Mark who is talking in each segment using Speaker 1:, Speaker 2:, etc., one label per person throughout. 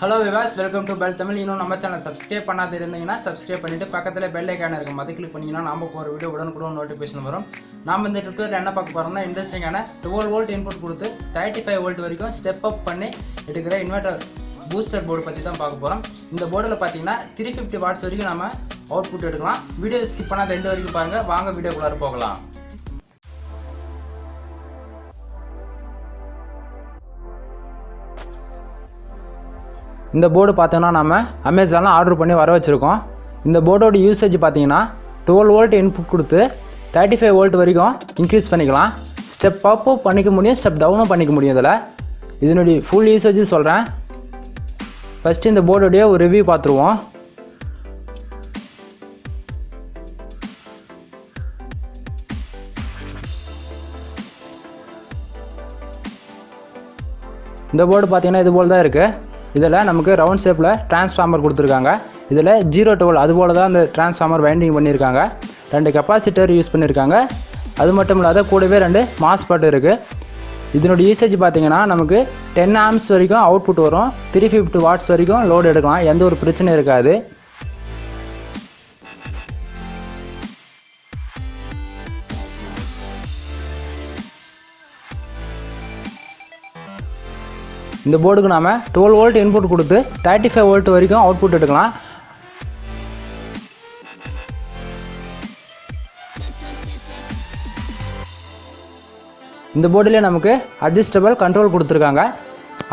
Speaker 1: Hello viewers, welcome to Bell Tamil. இன்னும் நம்ம சேனலை சப்ஸ்கிரைப் பண்ணாத இருந்தீங்கன்னா சப்ஸ்கிரைப் பண்ணிட்டு பக்கத்துல பெல் ஐகான் இருக்கும் அதை கிளிக் பண்ணீங்கன்னா நாம போற வீடியோ உடனுக்குடன் நோட்டிஃபிகேஷன் வரும். நாம இந்த டுட்டோரியல் என்ன பார்க்க போறோம்னா இன்ட்ரஸ்டிங்கான 12 வோல்ட் இன்புட் கொடுத்து 35 வோல்ட் வரைக்கும் ஸ்டெப் அப் பண்ணி எடுக்கிற இன்வெர்ட்டர் பூஸ்டர் போர்டு பத்தி தான் பார்க்க போறோம். இந்த போர்டுல பாத்தீங்கன்னா 350 வாட்ஸ் வரைக்கும் நாம அவுட்புட் எடுக்கலாம். வீடியோ ஸ்கிப் பண்ணாத எண்ட் வரைக்கும் பாருங்க. வாங்க வீடியோக்குள்ள போகலாம். இந்த போர்டு பார்த்தோம்னா நம்ம அமேசானில் ஆர்டர் பண்ணி வர வச்சுருக்கோம். இந்த போர்டோட யூசேஜ் பார்த்தீங்கன்னா 12 வோல்ட் இன்புட் கொடுத்து 35 வோல்ட் வரைக்கும் இன்க்ரீஸ் பண்ணிக்கலாம். ஸ்டெப் அப்பும் பண்ணிக்க முடியும், ஸ்டெப் டவுனும் பண்ணிக்க முடியும். இதில் இதனுடைய ஃபுல் யூசேஜ் சொல்கிறேன். ஃபஸ்ட்டு இந்த போர்டோடைய ஒரு ரிவ்யூ பார்த்துருவோம். இந்த போர்டு பார்த்தீங்கன்னா இது போல் தான் இருக்குது. இதில் நமக்கு ரவுண்ட் ஷேப்பில் டிரான்ஸ்ஃபார்மர் கொடுத்துருக்காங்க. இதில் 0 to 12 அதுபோல் தான் அந்த டிரான்ஸ்ஃபார்மர் வைண்டிங் பண்ணியிருக்காங்க. 2 கெப்பாசிட்டர் யூஸ் பண்ணியிருக்காங்க. அது மட்டும் இல்லாத கூடவே 2 மாஸ்பெட் இருக்குது. இதனுடைய யூசேஜ் பார்த்திங்கன்னா நமக்கு 10 amps வரைக்கும் அவுட்புட் வரும். 350 வாட்ஸ் வரைக்கும் லோடு எடுக்கலாம். எந்த ஒரு பிரச்சனையும் இருக்காது. இந்த போர்டுக்கு நாம 12 வோல்ட் இன்புட் கொடுத்து 35 வோல்ட் வரைக்கும் அவுட்புட் எடுக்கலாம். இந்த போர்டிலே நமக்கு அட்ஜஸ்டபிள் கண்ட்ரோல் கொடுத்துருக்காங்க.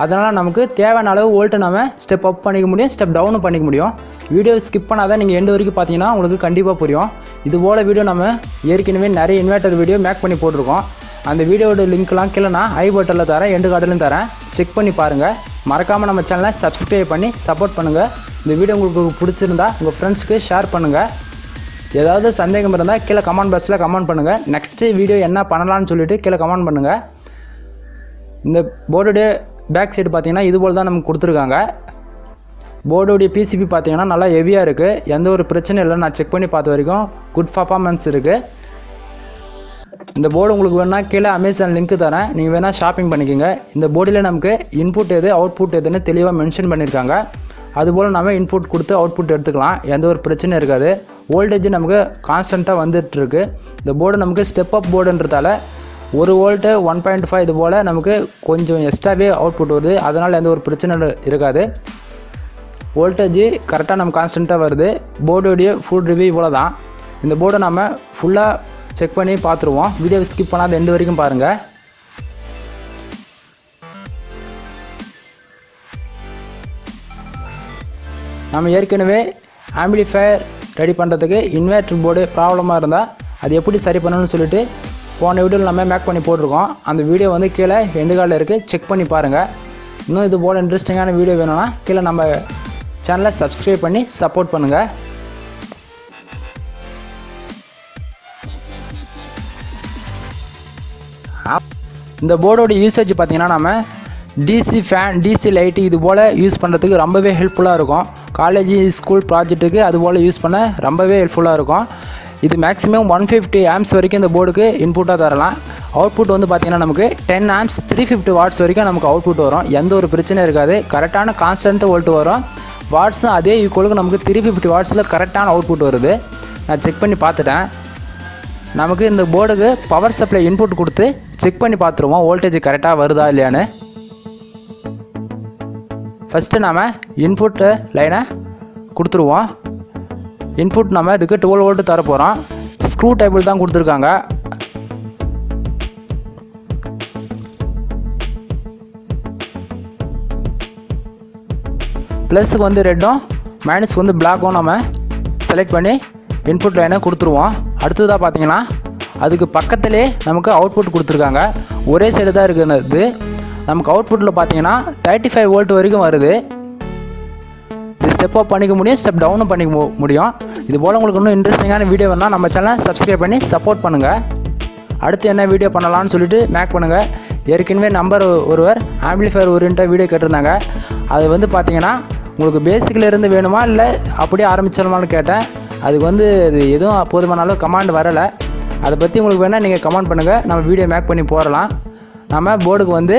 Speaker 1: அதனால் நமக்கு தேவையான அளவு வோல்ட்டு நம்ம ஸ்டெப் அப் பண்ணிக்க முடியும், ஸ்டெப் டவுனும் பண்ணிக்க முடியும். வீடியோ ஸ்கிப் பண்ணாதான் நீங்கள் எண்டு வரைக்கும் பார்த்தீங்கன்னா உங்களுக்கு கண்டிப்பாக புரியும். இதுபோல் வீடியோ நம்ம ஏற்கனவே நிறைய இன்வெர்ட்டர் வீடியோ மேக் பண்ணி போட்டிருக்கோம். அந்த வீடியோட லிங்க்லாம் கீழே நான் ஐ பட்டனில் தரேன், எண்டு கார்டிலும் தரேன். செக் பண்ணி பாருங்கள். மறக்காமல் நம்ம சேனலை சப்ஸ்கிரைப் பண்ணி சப்போர்ட் பண்ணுங்கள். இந்த வீடியோ உங்களுக்கு பிடிச்சிருந்தா உங்கள் ஃப்ரெண்ட்ஸுக்கு ஷேர் பண்ணுங்கள். ஏதாவது சந்தேகம் இருந்தால் கீழே கமெண்ட் பாக்ஸில் கமெண்ட் பண்ணுங்கள். நெக்ஸ்ட்டு வீடியோ என்ன பண்ணலான்னு சொல்லிவிட்டு கீழே கமெண்ட் பண்ணுங்கள். இந்த போர்டுடைய பேக் சைடு பார்த்திங்கன்னா இது போல் தான் நமக்கு கொடுத்துருக்காங்க. போர்டுடைய பிசிபி பார்த்திங்கன்னா நல்லா ஹெவியாக இருக்குது. எந்த ஒரு பிரச்சனையும் இல்லை. நான் செக் பண்ணி பார்த்த வரைக்கும் குட் பர்ஃபார்மன்ஸ் இருக்குது. இந்த போர்டு உங்களுக்கு வேணால் கீழே அமேசான் லிங்க் தரேன், நீங்கள் வேணால் ஷாப்பிங் பண்ணிக்கோங்க. இந்த போர்டில் நமக்கு இன்புட் எது அவுட்புட் எதுன்னு தெளிவாக மென்ஷன் பண்ணியிருக்காங்க. அதுபோல் நம்ம இன்புட் கொடுத்து அவுட்புட் எடுத்துக்கலாம். எந்த ஒரு பிரச்சனையும் இருக்காது. வோல்டேஜ் நமக்கு கான்ஸ்டண்ட்டாக வந்துட்டுருக்கு. இந்த போர்டு நமக்கு ஸ்டெப் அப் போர்டுன்றதால 1 வோல்ட்டு 1.5 இது போல் நமக்கு கொஞ்சம் எக்ஸ்ட்ராவே அவுட்புட் வருது. அதனால் எந்த ஒரு பிரச்சனை இருக்காது. வோல்டேஜ் கரெக்டாக நம்ம கான்ஸ்டண்ட்டாக வருது. போர்டோடைய ஃபுல் ரிவ்யூ இவ்வளோ தான். இந்த போர்டை நம்ம ஃபுல்லாக செக் பண்ணி பார்த்துருவோம். வீடியோ ஸ்கிப் பண்ணாத எண்டு வரைக்கும் பாருங்கள். நம்ம ஏற்கனவே ஆம்பிளிஃபயர் ரெடி பண்ணுறதுக்கு இன்வெர்ட்டர் போர்டு ப்ராப்ளமாக இருந்தால் அது எப்படி சரி பண்ணணும்னு சொல்லிட்டு போன வீடியோவில் நம்ம மேக் பண்ணி போட்டிருக்கோம். அந்த வீடியோ வந்து கீழே எண்டு கார்டில் இருக்குது, செக் பண்ணி பாருங்கள். இன்னும் இது போல் இன்ட்ரெஸ்டிங்கான வீடியோ வேணும்னா கீழே நம்ம சேனலை சப்ஸ்கிரைப் பண்ணி சப்போர்ட் பண்ணுங்கள். இந்த போர்டோட யூசேஜ் பார்த்திங்கன்னா நம்ம டிசி ஃபேன், டிசி லைட்டு இது போல் யூஸ் பண்ணுறதுக்கு ரொம்பவே ஹெல்ப்ஃபுல்லாக இருக்கும். காலேஜ் ஸ்கூல் ப்ராஜெக்ட்டுக்கு அது போல் யூஸ் பண்ண ரொம்பவே ஹெல்ப்ஃபுல்லாக இருக்கும். இது மேக்ஸிமம் 150 amps வரைக்கும் இந்த போர்டுக்கு இன்புட்டாக தரலாம். அவுட்புட் வந்து பார்த்திங்கன்னா நமக்கு 10 amps 350 வாட்ஸ் வரைக்கும் நமக்கு அவுட்புட் வரும். எந்த ஒரு பிரச்சனையும் இருக்காது. கரெக்டான கான்ஸ்டன்ட் வோல்ட் வரும். வாட்ஸும் அதே ஈக்குவலுக்கு நமக்கு 350 வாட்ஸில் கரெக்டான அவுட்புட் வருது. நான் செக் பண்ணி பார்த்துட்டேன். நமக்கு இந்த போர்டுக்கு பவர் சப்ளை இன்புட் கொடுத்து செக் பண்ணி பார்த்துருவோம் வோல்டேஜ் கரெக்டாக வருதா இல்லையான்னு. ஃபஸ்ட்டு நம்ம இன்புட்டு லைனை கொடுத்துருவோம். இன்புட் நம்ம இதுக்கு 12 வோல்ட் தர போகிறோம். ஸ்க்ரூ டேபிள் தான் கொடுத்துருக்காங்க. ப்ளஸுக்கு வந்து ரெட்டும் மைனஸுக்கு வந்து பிளாக்கும் நம்ம செலக்ட் பண்ணி இன்புட் லைனை கொடுத்துருவோம். அடுத்ததாக பார்த்தீங்கன்னா அதுக்கு பக்கத்திலே நமக்கு அவுட்புட் கொடுத்துருக்காங்க. ஒரே சைடு தான் இருக்குது. நமக்கு அவுட்புட்டில் பார்த்தீங்கன்னா 35 வோல்ட் வரைக்கும் வருது. இது ஸ்டெப் அப் பண்ணிக்க முடியும், ஸ்டெப் டவுனும் பண்ணிக்க முடியும். இது போல் உங்களுக்கு இன்னும் இன்ட்ரெஸ்டிங்கான வீடியோ வேணால் நம்ம சேனலை சப்ஸ்கிரைப் பண்ணி சப்போர்ட் பண்ணுங்கள். அடுத்து என்ன வீடியோ பண்ணலான்னு சொல்லிட்டு மேக் பண்ணுங்கள். ஏற்கனவே ஒருவர் ஆம்பிளிஃபயர் ஓரியன்ட்டாக வீடியோ கேட்டிருந்தாங்க. அது வந்து பார்த்தீங்கன்னா உங்களுக்கு பேசிக்கில் இருந்து வேணுமா இல்லை அப்படியே ஆரம்பிச்சிடலாமான்னு கேட்டேன். அதுக்கு வந்து இது எதுவும் போதுமான அளவு கமாண்ட் வரலை. அதை பற்றி உங்களுக்கு வேணால் நீங்கள் கமெண்ட் பண்ணுங்கள், நம்ம வீடியோ மேக் பண்ணி போடலாம். நம்ம போர்டுக்கு வந்து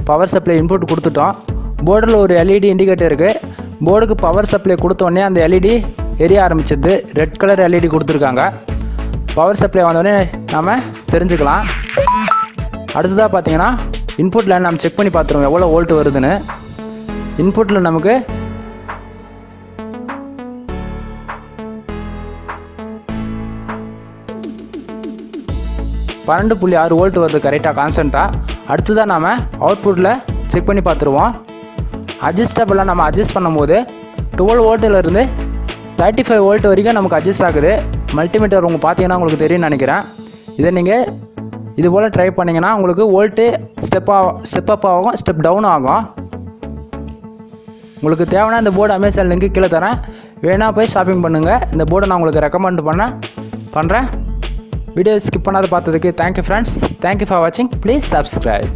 Speaker 1: பவர் சப்ளை இன்புட் கொடுத்துட்டோம். போர்டில் ஒரு எல்இடி இண்டிகேட்டர் இருக்குது. போர்டுக்கு பவர் சப்ளை கொடுத்தோடனே அந்த எல்இடி எரிய ஆரம்பிச்சிடுது. ரெட் கலர் எல்இடி கொடுத்துருக்காங்க. பவர் சப்ளை வந்தோடனே நாம் தெரிஞ்சுக்கலாம். அடுத்ததாக பார்த்தீங்கன்னா இன்புட் லைன் நம்ம செக் பண்ணி பார்த்துருவோம் எவ்வளோ வோல்ட் வருதுன்னு. இன்புட்டில் நமக்கு 12.6 வோல்ட் வருது கரெக்டாக கான்ஸ்டண்ட்டாக. அடுத்ததாக நாம் அவுட்புட்டில் செக் பண்ணி பார்த்துருவோம். அட்ஜஸ்டபிளாக நம்ம அட்ஜஸ்ட் பண்ணும்போது 12 வோல்ட்டிலேருந்து 35 வோல்ட் வரைக்கும் நமக்கு அட்ஜஸ்ட் ஆகுது. மல்டிமீட்டர் பார்த்தீங்கன்னா உங்களுக்கு தெரியும்னு நினைக்கிறேன். இதை நீங்கள் இது போல் ட்ரை பண்ணிங்கன்னா உங்களுக்கு வோல்ட்டு ஸ்டெப் அப் ஆகும், ஸ்டெப் டவுன் ஆகும். உங்களுக்கு தேவைன்னா இந்த போர்டு அமேசான் லிங்க்கு கீழே தரேன், வேணா போய் ஷாப்பிங் பண்ணுங்கள். இந்த போர்டை நான் உங்களுக்கு ரெக்கமெண்ட் பண்ணுறேன். வீடியோ ஸ்கிப் பண்ணாத பார்த்ததுக்கு தேங்க்யூ ஃப்ரெண்ட்ஸ். தேங்க்யூ ஃபார் வாட்சிங். Please subscribe.